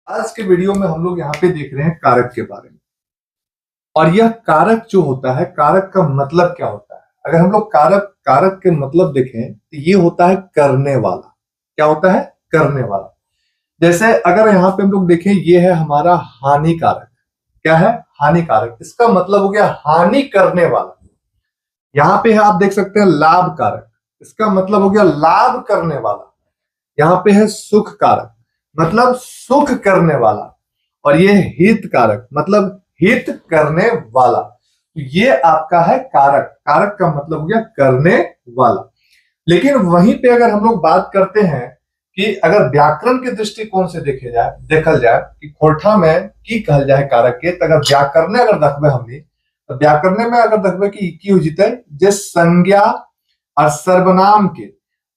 आज के वीडियो में हम लोग यहाँ पे देख रहे हैं कारक के बारे में। और यह कारक जो होता है, कारक का मतलब क्या होता है? अगर हम लोग कारक कारक के मतलब देखें तो ये होता है करने वाला। क्या होता है? करने वाला। जैसे अगर यहाँ पे हम लोग देखें, ये है हमारा हानिकारक। क्या है? हानिकारक। इसका मतलब हो गया हानि करने वाला। यहाँ पे है, आप देख सकते हैं, लाभकारक। इसका मतलब हो गया लाभ करने वाला। यहाँ पे है सुख कारक, मतलब सुख करने वाला। और ये हित कारक, मतलब हित करने वाला। तो ये आपका है कारक। कारक का मतलब हो गया करने वाला। लेकिन वहीं पे अगर हम लोग बात करते हैं कि अगर व्याकरण के दृष्टिकोण से देखल जाए कि खोरठा में की कहल जाए कारक के, तो अगर व्याकरण अगर देखबे हमनी, तो व्याकरण में अगर देखबे कि हो जिते जे संज्ञा और सर्वनाम के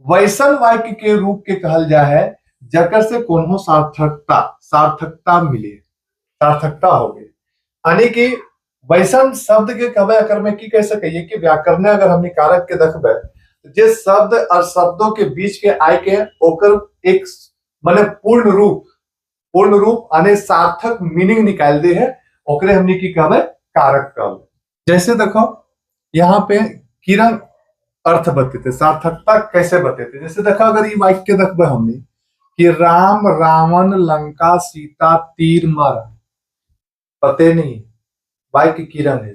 वैसन वाक्य के रूप के कहल जाए है, जकर से कोनो सार्थकता मिले, सार्थकता हो गई। यानी कि वैसन शब्द के कहबे अकर में की कह सके कि व्याकरण अगर हमनी कारक के देखबे, जे शब्द और शब्दों के बीच के आय के ओकर एक माने पूर्ण रूप यानी सार्थक मीनिंग निकाल दे है, ओकरे हमनी की कहबे कारक कहबे। जैसे देखो यहाँ पे किरण अर्थ बतेते, सार्थकता कैसे बतेते। जैसे देखो अगर ये वाक्य के देखबे हमनी कि राम रावण लंका सीता तीर मर, पते नहीं वाक्य किरण है।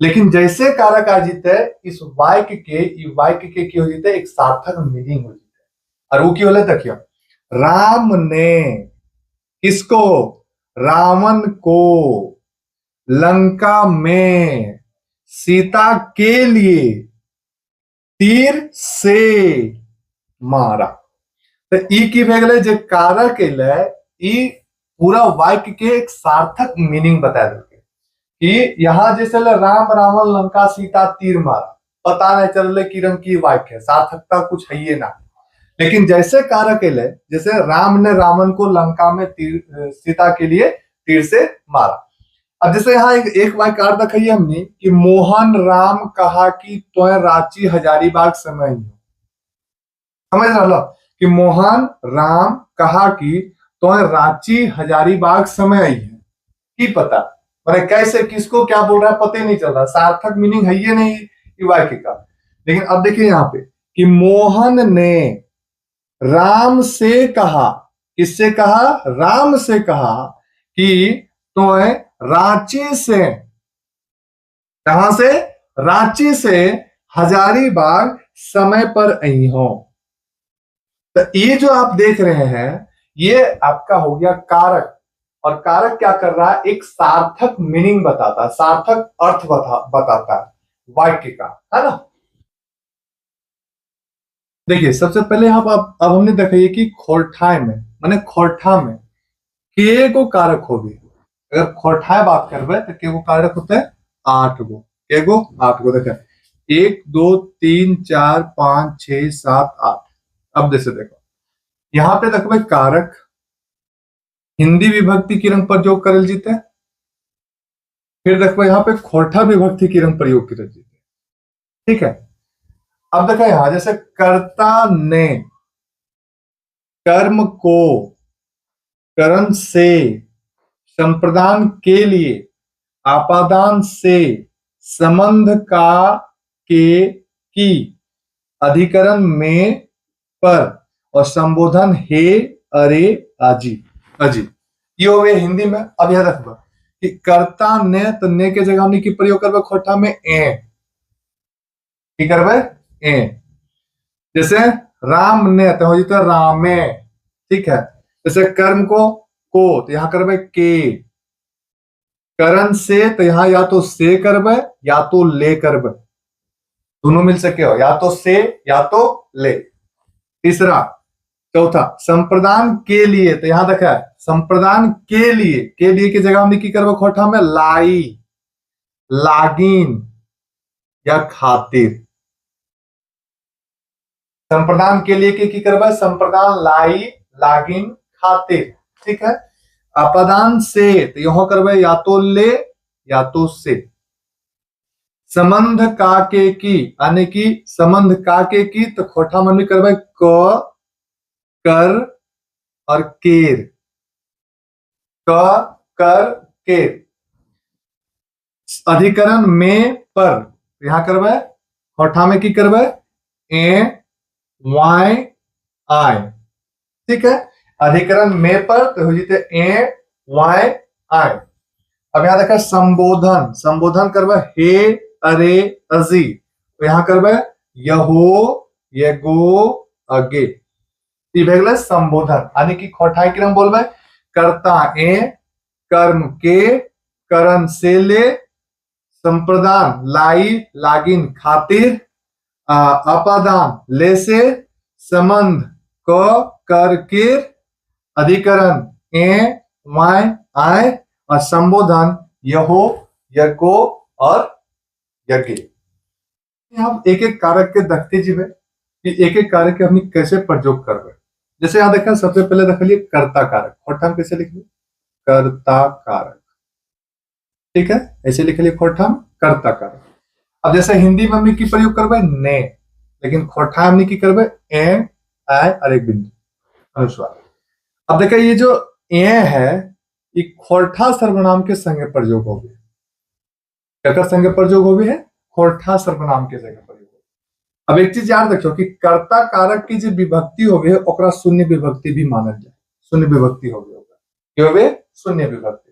लेकिन जैसे कारक आ जीते, इस वाक्य के की हो जीते एक सार्थक मीनिंग हो जीते। और वो की होले देखियो, राम ने किसको? रावण को लंका में सीता के लिए तीर से मारा। तो ई की भे गेलै जे कारक एले, ई पूरा वाक्य के एक सार्थक मीनिंग बता देते कि यहाँ जैसे राम रावण लंका सीता तीर मारा, पता नहीं चल रहे किरण की वाक्य है, सार्थकता कुछ है ये ना। लेकिन जैसे कारक एले, जैसे राम ने रावण को लंका में सीता के लिए तीर से मारा। अब जैसे यहाँ एक वाक्य और देखिए हमने कि मोहन राम कहा कि तोय रांची हजारीबाग समय ही। समझ रहा कि मोहन राम कहा कि तोय रांची हजारीबाग समय आई है। की पता मैंने कैसे किसको क्या बोल रहा है पता ही नहीं चल रहा, सार्थक मीनिंग है ये नहीं वाक्य का। लेकिन अब देखिए यहाँ पे कि मोहन ने राम से कहा, किससे कहा? राम से कहा कि तो रांची से, कहां से? रांची से हजारीबाग समय पर आई हो। तो ये जो आप देख रहे हैं, ये आपका हो गया कारक। और कारक क्या कर रहा है? एक सार्थक मीनिंग बताता है, सार्थक अर्थ बताता है वाक्य का, है ना। देखिए सबसे पहले अब हमने देखा कि खोरठाए में माने खोरठा में के गो कारक होगी। अगर खोरठाए बात करबे तो के गो कारक होते हैं? 8 गो। के गो? 8 गो। देखा 1 2 3 4 5 6 7 8। अब जैसे देखो यहाँ पे देखबे कारक हिंदी विभक्ति किरण प्रयोग करल जीते। फिर देखो यहाँ पे खोरठा विभक्ति किरण प्रयोग करल जीते। ठीक है। अब देखो यहां जैसे कर्ता ने कर्म को करण से संप्रदान के लिए आपादान से संबंध का के की अधिकरण में पर और संबोधन हे अरे आजी अजी। ये हो गए हिंदी में। अब यह रखबा कि कर्ता ने, तो ने के जगह हमने की प्रयोग करबे खोटा में ए। की करबे? ए। जैसे राम ने तो हो जाता रामे। ठीक है। जैसे कर्म को तो यहां करबे के। करण से तो यहां या तो से करबे या तो ले करबे, दोनों मिल सके हो, या तो से या तो ले। तीसरा चौथा संप्रदान के लिए, तो यहां देखा है संप्रदान के लिए की जगह हमने की करबे खोटा में लाई, लागिन या खातिर। संप्रदान के लिए की करबे संप्रदान लाई, लागिन, खातिर। ठीक है। अपदान से तो यहां करबे या तो ले या तो से। संबंध का के की यानी कि संबंध का के की, तो खोटा मन में करबे क, कर और केर। क कर के, अधिकरण में पर, यहां करबे होठा में की करबे ए वाई आई, ठीक है। अधिकरण में पर तो हो जीते ए वाई आई। अब यहां देखा संबोधन, संबोधन करबे हे अरे अजी, तो यहां करबे यहो यगो अगे, ई भे गेलै संबोधन। यानी कि खोठाई क्रम बोलबे कर्ता ए, कर्म के, करण से ले, संप्रदान लाई लागिन खातिर, अपादान ले से, संबंध क कर के, अधिकरण ए वाय आय, और संबोधन यहो यको और यज्ञ। हम एक एक कारक के देखते जीवे कि एक एक कारक के हमने कैसे प्रयोग करबे। जैसे यहाँ देखा सबसे पहले देख लिए कर्ता कारक, खोठा में कैसे लिखिए कर्ता कारक, ठीक है, ऐसे लिख लिए खोठा में कर्ता कारक। अब जैसे हिंदी में हमने की प्रयोग करबे ने, लेकिन खोठा हमने की करबे ए आय और एक बिंदु अनुस्वार। अब देखा ये जो ए है ये खोठा सर्वनाम के संगे प्रयोग हो गए, क्या संगे प्रयोग हो गए है, खोठा सर्वनाम के संगे प्रयोग। अब एक चीज याद रखो कि कर्ता कारक की जो विभक्ति हो गई ओकरा शून्य विभक्ति भी मानल जाए, शून्य विभक्ति हो गई, क्यों बे शून्य विभक्ति।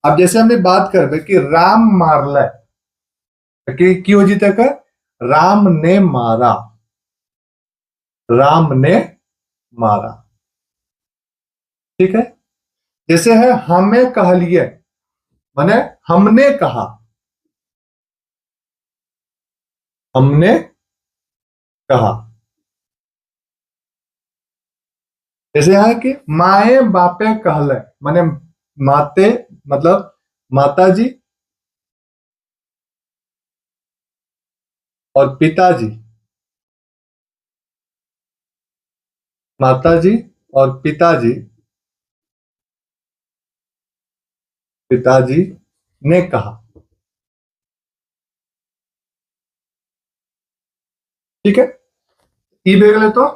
अब जैसे हमने बात करबे कि राम मारले, की हो जीते का राम ने मारा, राम ने मारा, ठीक है। जैसे है हमें कहलिए, माने हमने कहा, हमने कहा। जैसे है कि माए बापे कहले, माने माते मतलब माता जी और पिताजी, माताजी और पिताजी, पिताजी ने कहा, ठीक है। ई बेगले तो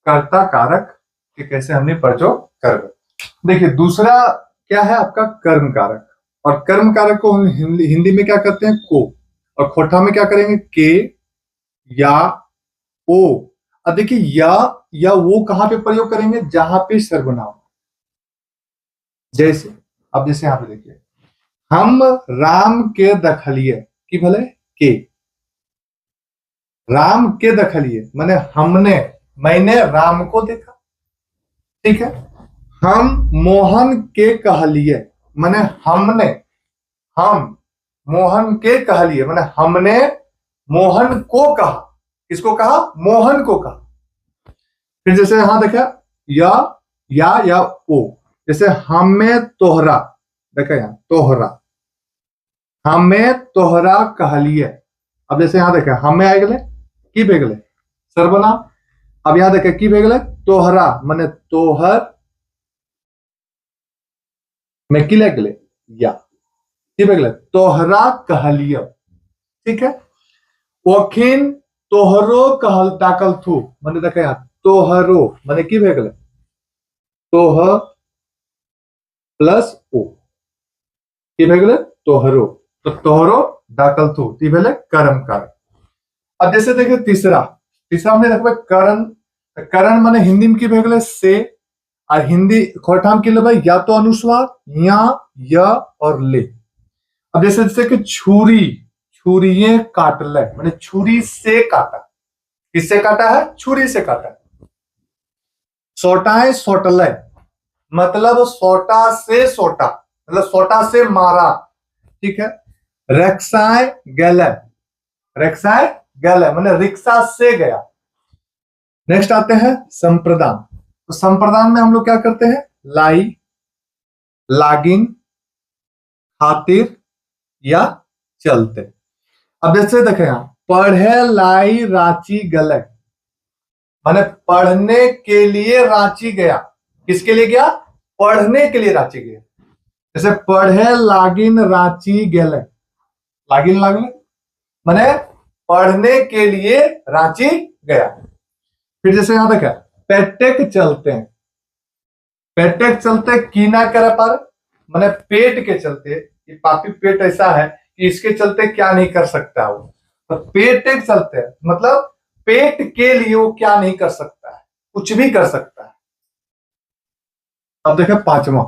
कर्ता कारक के कैसे हमने प्रयोग कर। देखिए दूसरा क्या है आपका कर्म कारक, और कर्म कारक को हम हिंदी में क्या करते हैं को, और खोठा में क्या करेंगे के या ओ। अब देखिए या वो कहां पे प्रयोग करेंगे, जहां पे सर्वनाम, जैसे अब जैसे यहां पे देखिए हम राम के दखलिए की भले के, राम के दखलिए माने हमने, मैंने राम को देखा, ठीक है। हम मोहन के कहलिए माने हमने, हम मोहन के कहलिए माने हमने मोहन को कहा, किसको कहा मोहन को कहा। फिर जैसे यहां देखा या ओ, जैसे हमें तोहरा, देखा यहां तोहरा, हमें तोहरा कहलिए। अब जैसे यहां देखे हमें आए गले की भे गले सर्वनाम, अब यहां देखे की भे गले तोहरा माने तोहर में की लग गले या की भे गले तोहरा कहलिए, ठीक है। ओखिन तोहरो कहल डाकल थू माने देखे यहां तोहरो माने की भे गले तोह प्लस ओ, की भे गले तोहरो, तो तोहरो डाकल थू ती भेले कर्म कारक। अब जैसे देखिए तीसरा, तीसरा हमने रखबे करण, करण माने हिंदी में की भे गले से, और हिंदी खोठा में की लेबे या तो अनुस्वार या और ले। अब जैसे कि छुरी, छुरिये काटले माने छुरी से काटा, किससे काटा है छुरी से काटा। सोटाए सोटले मतलब सोटा से सोटा, मतलब सोटा से मारा, ठीक है। रिक्शाए गले, रिक्शाए गले माने रिक्शा से गया। नेक्स्ट आते हैं संप्रदान, तो संप्रदान में हम लोग क्या करते हैं लाई लागिन खातिर या चलते। अब जैसे देखें यहां पढ़े लाई रांची गले माने पढ़ने के लिए रांची गया, किसके लिए गया पढ़ने के लिए रांची गया। जैसे पढ़े लागिन रांची गले, लागिन लागले माने पढ़ने के लिए रांची गया। फिर जैसे यहां देखा पेटेक चलते हैं, पेटेक चलते की ना करे पर माने पेट के चलते, ये पापी पेट ऐसा है कि इसके चलते क्या नहीं कर सकता वो, तो पेट के चलते मतलब पेट के लिए वो क्या नहीं कर सकता है, कुछ भी कर सकता है। अब देखें पांचवा,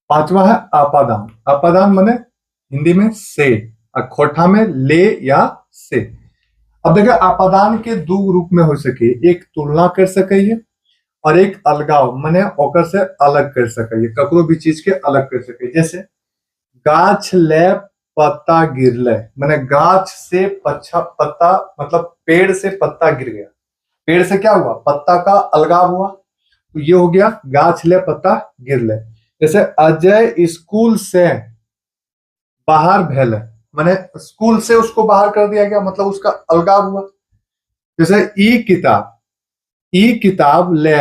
पांचवा है आपादान। आपादान माने हिंदी में से, और खोटा में ले या से। अब देखिए आपादान के दो रूप में हो सके, एक तुलना कर सके और एक अलगाव माने ओकर से अलग कर सके, ककरो भी चीज के अलग कर सके। जैसे गाछ ले पत्ता गिरले, माने गाछ से पत्ता मतलब पेड़ से पत्ता गिर गया, पेड़ से क्या हुआ, पत्ता का अलगाव हुआ, तो ये हो गया गाछ ले पत्ता गिरले। जैसे अजय स्कूल से बाहर भेले, माने स्कूल से उसको बाहर कर दिया गया, मतलब उसका अलगाव हुआ। जैसे ई किताब ले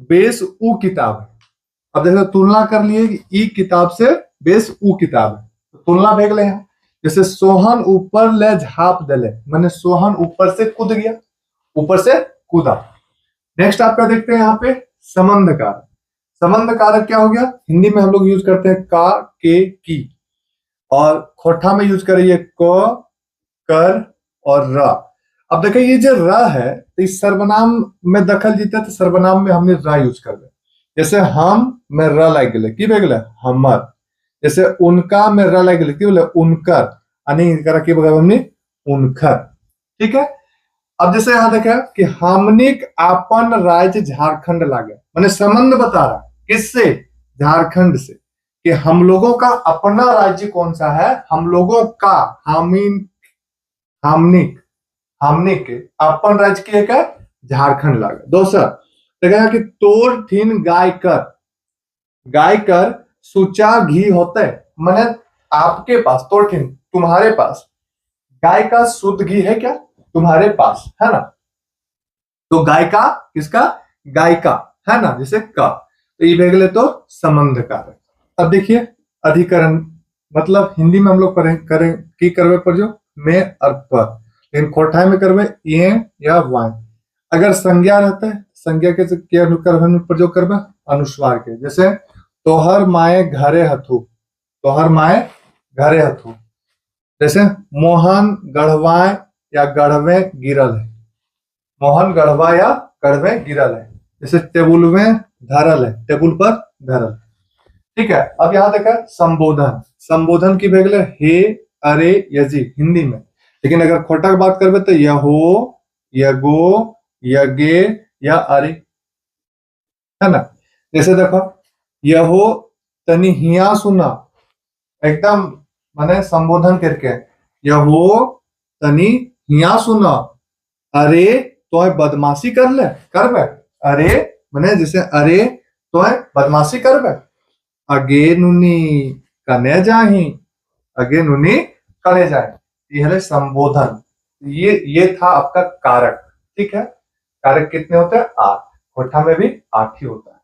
बेस ऊ किताब है। अब देखो तुलना कर लिए कि ई किताब से बेस ऊ किताब है, तो तुलना भेग ले हैं। जैसे सोहन ऊपर ले झाप दले, माने सोहन ऊपर से कूद गया, ऊपर से कूदा। नेक्स्ट आपका देखते हैं यहाँ पे संबंध कारक। संबंध कारक क्या हो गया, हिंदी में हम लोग यूज करते हैं का, के, की, और खोठा में यूज करिए क, कर और र। अब देखिए ये जो र है, तो इस सर्वनाम में दखल जीते, तो सर्वनाम में हमने र यूज कर ले। जैसे हम में र लग गए, की भे गए हमर। जैसे उनका में र लग गए, की बोले उनकर, अनी करा के बगैर हमने उनकर। ठीक है। अब जैसे यहाँ देखे कि हमनिक अपन राज्य झारखंड लागे, माने संबंध बता रहा किससे, झारखंड से, कि हम लोगों का अपना राज्य कौन सा है, हम लोगों का, हमनिक हमनिक अपन राज्य की एक है झारखंड लागे। दूसरा देखा कि तोर ठीन गाय कर सुचा घी होते, माने आपके पास, तोर ठीन तुम्हारे पास गाय का शुद्ध घी है क्या, तुम्हारे पास है ना, तो गाय का, किसका, गाय का, है ना, जैसे का, तो ये भेगले तो संबंध कारक। अब देखिए अधिकरण, मतलब हिंदी में हम लोग करें की करवे पर जो में और पर, लेकिन खोठाई में करवे ये या वाय। अगर संज्ञा रहता है, संज्ञा के अनुकरण पर जो करवे अनुस्वार के। जैसे तोहर माए घरे हथु, तोहर माए घरे हथु। जैसे मोहन गढ़वाए या गढ़वे गिरल है, मोहन गढ़वा या गढ़वे गिरल है। जैसे टेबुल में धरल है, टेबुल पर धरल। ठीक है। अब यहाँ देखा संबोधन, संबोधन की भेगले हे, अरे, यजी हिंदी में, लेकिन अगर खोटा की बात करबे तो यहो, यगो, यगे या अरे, है ना। जैसे देखो यहो तनी हिया सुना, एकदम माने संबोधन करके, यहो तनी हिया सुना, अरे तो बदमाशी कर ले करबे, अरे माने जैसे अरे तो बदमाशी करबे, अगे नुनी कने जाही, अगे नुनी कने जाए, ये है संबोधन। ये था आपका कारक। ठीक है। कारक कितने होते हैं, 8, कोठा में भी 8 ही होता है।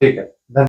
ठीक है।